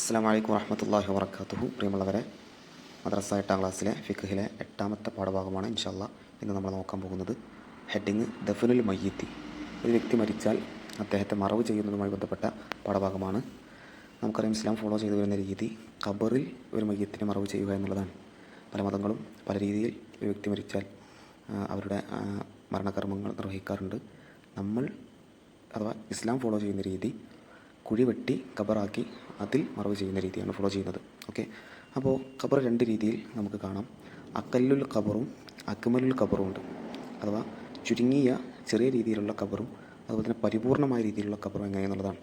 അസ്സലാമു അലൈക്കും വറഹ്മത്തുള്ളാഹി വബറകാതുഹു. പ്രിയമുള്ളവരെ, മദ്രസ 8ാം ക്ലാസ്സിലെ ഫിഖ്ഹിലെ 8ാമത്തെ പാഠഭാഗമാണ് ഇൻഷാ അല്ലാഹ് ഇന്ന് നമ്മൾ നോക്കാൻ പോകുന്നത്. ഹെഡിങ് ദഫനുൽ മയ്യിത്തി. ഒരു വ്യക്തി മരിച്ചാൽ അദ്ദേഹത്തെ മറവ് ചെയ്യുന്നതുമായി ബന്ധപ്പെട്ട പാഠഭാഗമാണ്. നമുക്കറിയാം, ഇസ്ലാം ഫോളോ ചെയ്തു വരുന്ന രീതി ഖബറിൽ ഒരു മയ്യത്തിനെ മറവ് ചെയ്യുക എന്നുള്ളതാണ്. പല മതങ്ങളും പല രീതിയിൽ ഒരു വ്യക്തി മരിച്ചാൽ അവരുടെ മരണകർമ്മങ്ങൾ നിർവഹിക്കാറുണ്ട്. നമ്മൾ അഥവാ ഇസ്ലാം ഫോളോ ചെയ്യുന്ന രീതി കുഴി വെട്ടി ഖബറാക്കി അതിൽ മറവ് ചെയ്യുന്ന രീതിയാണ് ഫോളോ ചെയ്യുന്നത്. ഓക്കെ, അപ്പോൾ ഖബർ രണ്ട് രീതിയിൽ നമുക്ക് കാണാം. അക്കല്ലുൽ ഖബറും അക്മലുൽ ഖബറും ഉണ്ട്. അഥവാ ചുരുങ്ങിയ ചെറിയ രീതിയിലുള്ള ഖബറും അതുപോലെ തന്നെ പരിപൂർണമായ രീതിയിലുള്ള ഖബറും എങ്ങനെയെന്നുള്ളതാണ്.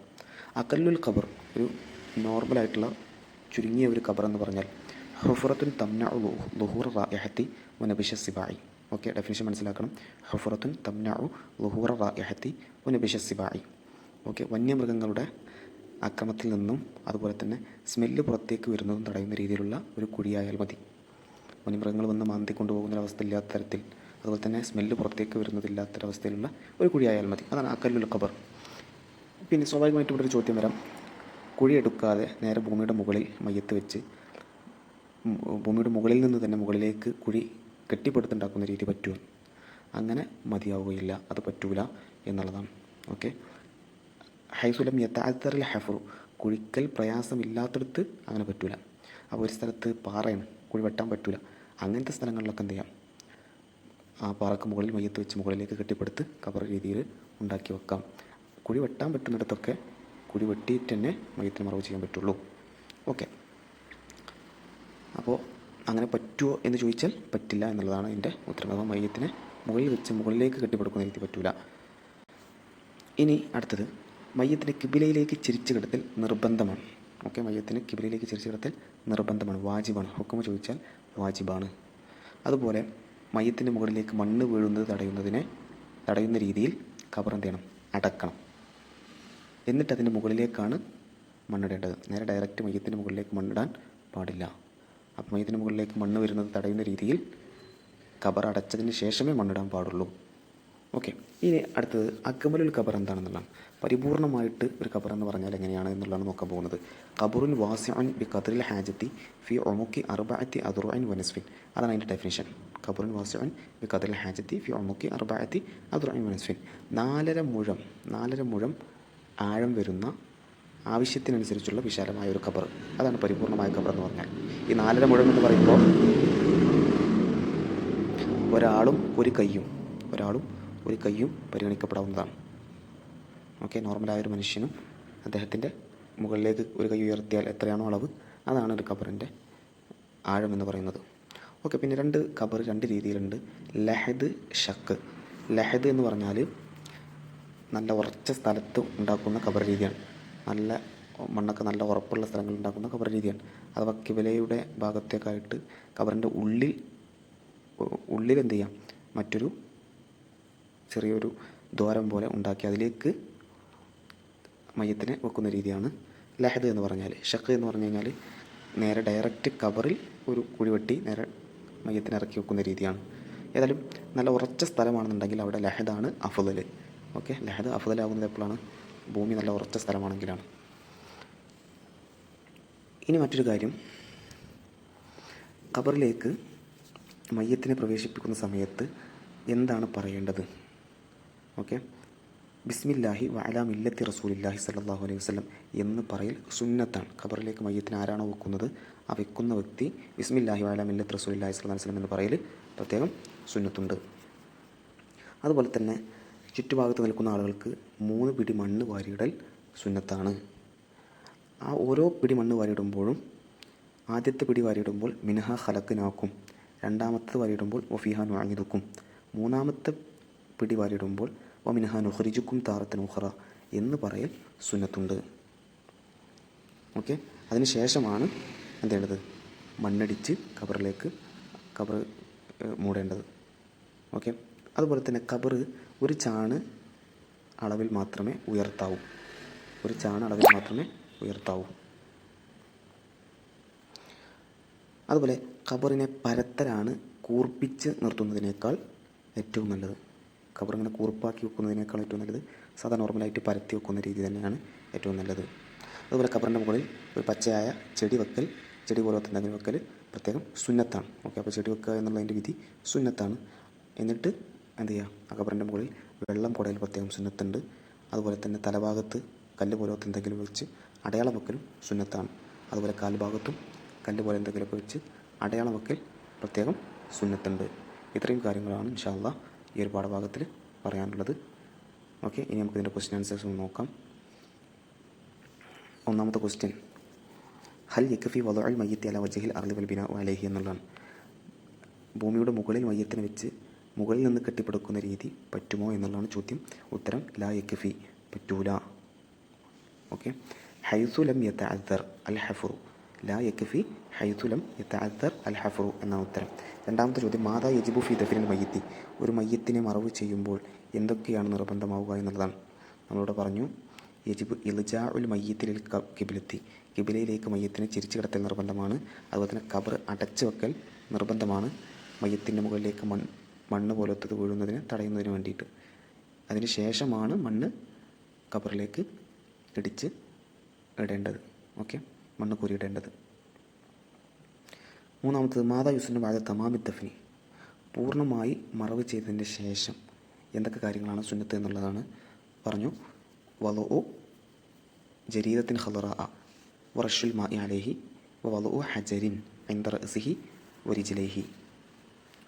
അക്കല്ലുൽ ഖബർ ഒരു നോർമലായിട്ടുള്ള ചുരുങ്ങിയ ഒരു ഖബർ എന്ന് പറഞ്ഞാൽ ഹുഫറത്തുൻ തംനഉ ളുഹൂറ റായിഹത്തി വനബിഷ സിബായി. ഓക്കെ, ഡെഫിനിഷൻ മനസ്സിലാക്കണം. ഹുഫറത്തുൻ തംനഉ ളുഹൂറ റായിഹത്തി വനബിഷ സിബായി. ഓക്കെ, വന്യമൃഗങ്ങളുടെ അക്രമത്തിൽ നിന്നും അതുപോലെ തന്നെ സ്മെല്ല് പുറത്തേക്ക് വരുന്നതും തടയുന്ന രീതിയിലുള്ള ഒരു കുഴിയായാൽ മതി. വന്യമൃഗങ്ങൾ വന്ന് മാന്തി കൊണ്ടുപോകുന്നൊരവസ്ഥ ഇല്ലാത്ത തരത്തിൽ, അതുപോലെ തന്നെ സ്മെല്ല് പുറത്തേക്ക് വരുന്നതില്ലാത്തൊരവസ്ഥയിലുള്ള ഒരു കുഴിയായാൽ മതി. അതാണ് അക്കല്ലുൽ ഖബർ. പിന്നെ സ്വാഭാവികമായിട്ടും ഇവിടെ ഒരു ചോദ്യം വരാം, കുഴിയെടുക്കാതെ നേരെ ഭൂമിയുടെ മുകളിൽ മയ്യത്ത് വെച്ച് ഭൂമിയുടെ മുകളിൽ നിന്ന് തന്നെ മുകളിലേക്ക് കുഴി കെട്ടിപ്പടുത്തുണ്ടാക്കുന്ന രീതി പറ്റുമോ? അങ്ങനെ മതിയാവുകയില്ല, അത് പറ്റൂല എന്നുള്ളതാണ്. ഓക്കെ, ഹൈസുലം യഥാത്തറിൽ ഹഫറു, കുഴിക്കൽ പ്രയാസമില്ലാത്തടത്ത് അങ്ങനെ പറ്റൂല. അപ്പോൾ ഒരു സ്ഥലത്ത് പാറയാണ്, കുഴി വെട്ടാൻ പറ്റൂല, അങ്ങനത്തെ സ്ഥലങ്ങളിലൊക്കെ എന്ത് ചെയ്യാം, ആ പാറക്ക് മുകളിൽ മയ്യത്ത് വെച്ച് മുകളിലേക്ക് കെട്ടിപ്പടുത്ത് ഖബർ രീതിയിൽ ഉണ്ടാക്കി വെക്കാം. കുഴി വെട്ടാൻ പറ്റുന്നിടത്തൊക്കെ കുഴി വെട്ടിയിട്ട് തന്നെ മയ്യത്തിന് മറവ് ചെയ്യാൻ പറ്റുള്ളൂ. ഓക്കെ, അപ്പോൾ അങ്ങനെ പറ്റുമോ എന്ന് ചോദിച്ചാൽ പറ്റില്ല എന്നുള്ളതാണ് എൻ്റെ ഉത്തരം. അപ്പോൾ മയ്യത്തിനെ മുകളിൽ വെച്ച് മുകളിലേക്ക് കെട്ടിപ്പടുക്കുന്ന രീതി പറ്റൂല. ഇനി അടുത്തത്, മയ്യത്തിന് കിബിലയിലേക്ക് ചിരിച്ചു കിടത്തൽ നിർബന്ധമാണ്. ഓക്കെ, മയ്യത്തിന് കിബിലയിലേക്ക് ചിരിച്ചു കിടത്തൽ നിർബന്ധമാണ്, വാജിബാണ്. ഹുക്മ ചോദിച്ചാൽ വാജിബാണ്. അതുപോലെ മയ്യത്തിൻ്റെ മുകളിലേക്ക് മണ്ണ് വീഴുന്നത് തടയുന്ന രീതിയിൽ ഖബർ എന്ത് ചെയ്യണം, അടക്കണം. എന്നിട്ട് അതിൻ്റെ മുകളിലേക്കാണ് മണ്ണിടേണ്ടത്. നേരെ ഡയറക്റ്റ് മയ്യത്തിൻ്റെ മുകളിലേക്ക് മണ്ണിടാൻ പാടില്ല. അപ്പോൾ മയ്യത്തിൻ്റെ മുകളിലേക്ക് മണ്ണ് വരുന്നത് തടയുന്ന രീതിയിൽ ഖബർ അടച്ചതിന് ശേഷമേ മണ്ണിടാൻ പാടുള്ളൂ. ഓക്കെ, ഇനി അടുത്തത് അക്മലുൽ ഖബർ എന്താണെന്നുള്ളതാണ്. പരിപൂർണമായിട്ട് ഒരു ഖബർ എന്ന് പറഞ്ഞാൽ എങ്ങനെയാണ് എന്നുള്ളതാണ് നോക്കാൻ പോകുന്നത്. ഖബറുൻ വാസിഉൻ ബി ഖദ്റിൽ ഹാജത്തി ഫി ഉമുഖി അർബഅത്തി അദ്റുഇൻ വനസ്ഫിൻ. അതാണ് അതിൻ്റെ ഡെഫിനിഷൻ. ഖബറുൻ വാസിഉൻ ബി ഖദ്റിൽ ഹാജത്തി ഫി ഉമുഖി അർബഅത്തി അദ്റുഇൻ വനസ്ഫിൻ. 4.5 മുഴം ആഴം വരുന്ന ആവശ്യത്തിനനുസരിച്ചുള്ള വിശാലമായ ഒരു ഖബർ, അതാണ് പരിപൂർണമായ ഖബർ എന്ന് പറഞ്ഞാൽ. ഈ 4.5 മുഴം എന്ന് പറയുമ്പോൾ ഒരാളും ഒരു കൈയും പരിഗണിക്കപ്പെടാവുന്നതാണ്. ഓക്കെ, നോർമലായൊരു മനുഷ്യനും അദ്ദേഹത്തിൻ്റെ മുകളിലേക്ക് ഒരു കൈ ഉയർത്തിയാൽ എത്രയാണോ അളവ്, അതാണ് ഒരു ഖബറിൻ്റെ ആഴം എന്ന് പറയുന്നത്. ഓക്കെ, പിന്നെ ഖബർ രണ്ട് രീതിയിലുണ്ട്. ലഹദ്, ഷക്ക്. ലഹദ് എന്ന് പറഞ്ഞാൽ നല്ല ഉറച്ച സ്ഥലത്ത് ഉണ്ടാക്കുന്ന ഖബർ രീതിയാണ്. നല്ല മണ്ണൊക്കെ നല്ല ഉറപ്പുള്ള സ്ഥലങ്ങളിൽ ഉണ്ടാക്കുന്ന ഖബർ രീതിയാണ്. അഥവാ കിബിലയുടെ ഭാഗത്തേക്കായിട്ട് ഖബറിൻ്റെ ഉള്ളിൽ എന്ത് ചെയ്യാം, മറ്റൊരു ചെറിയൊരു ദ്വാരം പോലെ ഉണ്ടാക്കി അതിലേക്ക് മയ്യത്തിനെ വെക്കുന്ന രീതിയാണ് ലഹദ് എന്ന് പറഞ്ഞാൽ. ഷക്ക് എന്ന് പറഞ്ഞു കഴിഞ്ഞാൽ നേരെ ഡയറക്റ്റ് ഖബറിൽ ഒരു കുഴി വെട്ടി നേരെ മയ്യത്തിനെ ഇറക്കി വെക്കുന്ന രീതിയാണ്. ഏതായാലും നല്ല ഉറച്ച സ്ഥലമാണെന്നുണ്ടെങ്കിൽ അവിടെ ലഹദാണ് അഫ്ദൽ. ഓക്കെ, ലഹദ് അഫ്ദലാകുന്നത് എപ്പോഴാണ്? ഭൂമി നല്ല ഉറച്ച സ്ഥലമാണെങ്കിലാണ്. ഇനി മറ്റൊരു കാര്യം, ഖബറിലേക്ക് മയ്യത്തിനെ പ്രവേശിപ്പിക്കുന്ന സമയത്ത് എന്താണ് പറയേണ്ടത്? ഓക്കെ, ബിസ്മില്ലാഹി വഅലാ മില്ലത്തി റസൂലില്ലാഹി സ്വല്ലല്ലാഹു അലൈഹി വസല്ലം എന്ന് പറയൽ സുന്നത്താണ്. ഖബറിലേക്ക് മയ്യത്തിനെ ആരാണോ വെക്കുന്നത് ആ വെക്കുന്ന വ്യക്തി ബിസ്മില്ലാഹി വഅലാ മില്ലത്തി റസൂലില്ലാഹി സ്വല്ലല്ലാഹു അലൈഹി വസല്ലം എന്ന് പറയൽ പ്രത്യേകം സുന്നത്തുണ്ട്. അതുപോലെ തന്നെ ചുറ്റുഭാഗത്ത് നിൽക്കുന്ന ആളുകൾക്ക് 3 പിടി മണ്ണ് വാരിയിടൽ സുന്നത്താണ്. ആ ഓരോ പിടി മണ്ണ് വാരിയിടുമ്പോഴും ആദ്യത്തെ പിടി വാരിയിടുമ്പോൾ മിൻഹ ഖലഖ്നാക്കും, രണ്ടാമത്തെ വാരിയിടുമ്പോൾ വഫീഹ നുഅീദുക്കും, മൂന്നാമത്തെ പിടി വാരിയിടുമ്പോൾ വമിൻഹ നുഖ്രിജുക്കും താറത്തൻ ഉഖറ എന്ന് പറയൽ സുന്നത്തുണ്ട്. ഓക്കെ, അതിന് ശേഷമാണ് എന്ത് ചെയ്യേണ്ടത്, മണ്ണടിച്ച് ഖബർ മൂടേണ്ടത്. ഓക്കെ, അതുപോലെ തന്നെ ഖബർ ഒരു ചാണ് അളവിൽ മാത്രമേ ഉയർത്താവൂ. അതുപോലെ ഖബറിനെ പരത്തലാണ് കൂർപ്പിച്ച് നിർത്തുന്നതിനേക്കാൾ ഏറ്റവും നല്ലത്. ഖബർ ഇങ്ങനെ കൂർപ്പാക്കി വെക്കുന്നതിനേക്കാൾ ഏറ്റവും നല്ലത് സാധാ നോർമലായിട്ട് പരത്തി വെക്കുന്ന രീതി തന്നെയാണ് ഏറ്റവും നല്ലത്. അതുപോലെ ഖബറിൻ്റെ മുകളിൽ ഒരു പച്ചയായ ചെടി വെക്കൽ, ചെടി പോലത്തെ എന്തെങ്കിലും വെക്കൽ പ്രത്യേകം സുന്നത്താണ്. ഓക്കെ, അപ്പോൾ ചെടി വെക്കുക എന്നുള്ളതിൻ്റെ വിധി സുന്നത്താണ്. എന്നിട്ട് എന്ത് ചെയ്യുക, ആ ഖബറിൻ്റെ മുകളിൽ വെള്ളം കുടയിൽ പ്രത്യേകം സുന്നത്തുണ്ട്. അതുപോലെ തന്നെ തലഭാഗത്ത് കല്ല് പോലത്തെ എന്തെങ്കിലും വെച്ച് അടയാളം വെക്കലും സുന്നത്താണ്. അതുപോലെ കാൽഭാഗത്തും കല്ല് പോലെ എന്തെങ്കിലുമൊക്കെ വെച്ച് അടയാളം വെക്കൽ പ്രത്യേകം സുന്നത്തുണ്ട്. ഇത്രയും കാര്യങ്ങളാണ് ഇൻഷാ അല്ലാഹ് ഈ ഒരു പാഠഭാഗത്തിൽ പറയാനുള്ളത്. ഓക്കെ, ഇനി നമുക്ക് ഇതിൻ്റെ ക്വസ്റ്റ്യൻ ആൻസേഴ്സ് ഒന്ന് നോക്കാം. ഒന്നാമത്തെ ക്വസ്റ്റ്യൻ, ഹൽ യക്ഫി വദഉൽ മയ്യിത്തി അലാ വജ്ഹിൽ അർളി വൽ ബിനാഉ അലൈഹി എന്നുള്ളതാണ്. ഭൂമിയുടെ മുകളിൽ മയ്യത്തിനെ വെച്ച് മുകളിൽ നിന്ന് കെട്ടിപ്പടുക്കുന്ന രീതി പറ്റുമോ എന്നുള്ളതാണ് ചോദ്യം. ഉത്തരം ലാ യക്ഫി, പറ്റൂല. ഓക്കെ, ഹൈസു ലം യതഅദ്ദർ അൽ ഹഫ്റു, ലാ യക്ഫി ഹൈസു ലം യതഅദ്ദർ അൽ ഹഫ്റു എന്നാണ് ഉത്തരം. രണ്ടാമത്തെ ചോദ്യം, മാതാ യജിബു ഫി ദഫനിൽ മയ്യിത്തി, ഒരു മയ്യത്തിനെ മറവ് ചെയ്യുമ്പോൾ എന്തൊക്കെയാണ് നിർബന്ധമാവുക എന്നുള്ളതാണ്. നമ്മളിവിടെ പറഞ്ഞു യജിബു ഇൽജാഉൽ മയ്യിത്തി ലിൽ കിബ്ലത്തി, കിബിലയിലേക്ക് മയ്യത്തിനെ ചിരിച്ചു കിടത്തൽ നിർബന്ധമാണ്. അതുപോലെ തന്നെ ഖബർ അടച്ചു വെക്കൽ നിർബന്ധമാണ്, മയ്യത്തിൻ്റെ മുകളിലേക്ക് മണ്ണ് പോലത്തത് വീഴുന്നതിന് തടയുന്നതിന് വേണ്ടിയിട്ട്. അതിന് ശേഷമാണ് മണ്ണ് ഖബറിലേക്ക് ഇടിച്ച് ഇടേണ്ടത്. ഓക്കെ, മണ്ണ് കോരിയിടേണ്ടത്. മൂന്നാമത്തത്, മാതാ യുസ്നു ബഅദ തമാമി ദഫ്നി, പൂർണ്ണമായി മറവ് ചെയ്തതിന് ശേഷം എന്തൊക്കെ കാര്യങ്ങളാണ് സുന്നത്ത് എന്നുള്ളതാണ് പറഞ്ഞു. വളുഉ ജരീദത്തിൻ ഖളറാഅ വറഷുൽ മാഇ അലൈഹി വളുഉ ഹജരിൻ ഇൻദ റഅസിഹി വരിജ്ലൈഹി.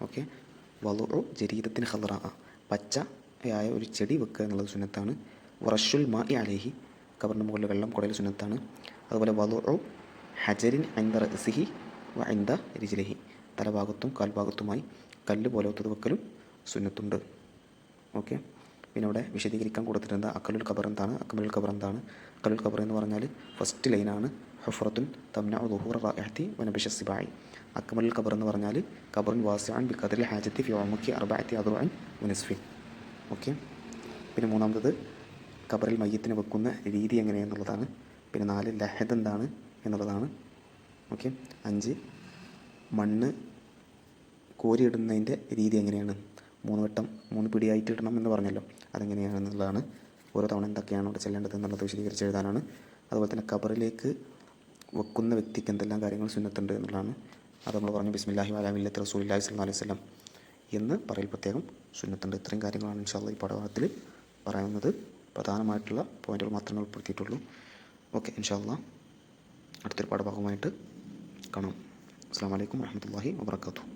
ഓക്കെ, വളുഉ ജരീദത്തിൻ ഖളറാഅ, പച്ചയായ ഒരു ചെടി വെക്കുക എന്നുള്ളത് സുന്നത്താണ്. വറഷുൽ മാഇ അലൈഹി, ഖബറിൻ്റെ മുകളിൽ വെള്ളം കുടയിൽ സുന്നത്താണ്. അതുപോലെ വളുഉ ഹജരിൻ ഇൻദ റഅസിഹി വ ഇൻദ റിജ്ലൈഹി, തലഭാഗത്തും കാൽഭാഗത്തുമായി കല്ല് പോലത്തത് വെക്കലും സുന്നത്തുണ്ട്. ഓക്കെ, പിന്നെ ഇവിടെ വിശദീകരിക്കാൻ കൊടുത്തിട്ടുണ്ട് അക്കലുൽ ഖബർ എന്താണ്, അക്മലുൽ ഖബർ എന്താണ്. അക്കലുൽ ഖബർ എന്ന് പറഞ്ഞാൽ ഫസ്റ്റ് ലൈനാണ്, ഹുഫ്റത്തുൻ തംനഉ ദുഹൂറ റായിഹത്തി വനബിശ സിബായി. അക്മലുൽ ഖബർ എന്ന് പറഞ്ഞാൽ ഖബറുൻ വാസിഅൻ ബിഖദ്രിൽ ഹാജത്തി ഫി ഉമുഖി അർബഅത്തി അദ്റുഇൻ വനസ്ഫിൻ. ഓക്കെ, പിന്നെ മൂന്നാമത്തത് ഖബറിൽ മയ്യത്തിനെ വെക്കുന്ന രീതി എങ്ങനെയെന്നുള്ളതാണ്. പിന്നെ 4 ലഹദ് എന്താണ് എന്നുള്ളതാണ്. ഓക്കെ, 5 മണ്ണ് കോരിയിടുന്നതിൻ്റെ രീതി എങ്ങനെയാണ്, 3 വട്ടം 3 പിടിയായിട്ട് ഇടണം എന്ന് പറഞ്ഞല്ലോ, അതെങ്ങനെയാണെന്നുള്ളതാണ്. ഓരോ തവണ എന്തൊക്കെയാണ് അവിടെ ചെല്ലേണ്ടത് എന്നുള്ളത് വിശദീകരിച്ച് എഴുതാനാണ്. അതുപോലെ തന്നെ ഖബറിലേക്ക് വെക്കുന്ന വ്യക്തിക്ക് എന്തെല്ലാം കാര്യങ്ങൾ സുന്നത്തുണ്ട് എന്നുള്ളതാണ്. അത് നമ്മൾ പറഞ്ഞു ബിസ്മില്ലാഹി വഅലാ മില്ലത്തി റസൂലില്ലാഹി സ്വല്ലല്ലാഹി അലൈഹി വസല്ലം എന്ന് പറയൽ പ്രത്യേകം സുന്നത്തുണ്ട്. ഇത്രയും കാര്യങ്ങളാണ് ഇൻഷാ അല്ലാഹ് ഈ പാഠഭാഗത്തിൽ പറയുന്നത്. പ്രധാനമായിട്ടുള്ള പോയിന്റുകൾ മാത്രമേ ഉൾപ്പെടുത്തിയിട്ടുള്ളൂ. ഓക്കെ, ഇൻഷാ അല്ലാഹ് അടുത്തൊരു പാഠഭാഗമായിട്ട് കാണാം. അസ്സലാമു അലൈക്കും വറഹ്മത്തുള്ളാഹി വബറകാതുഹു.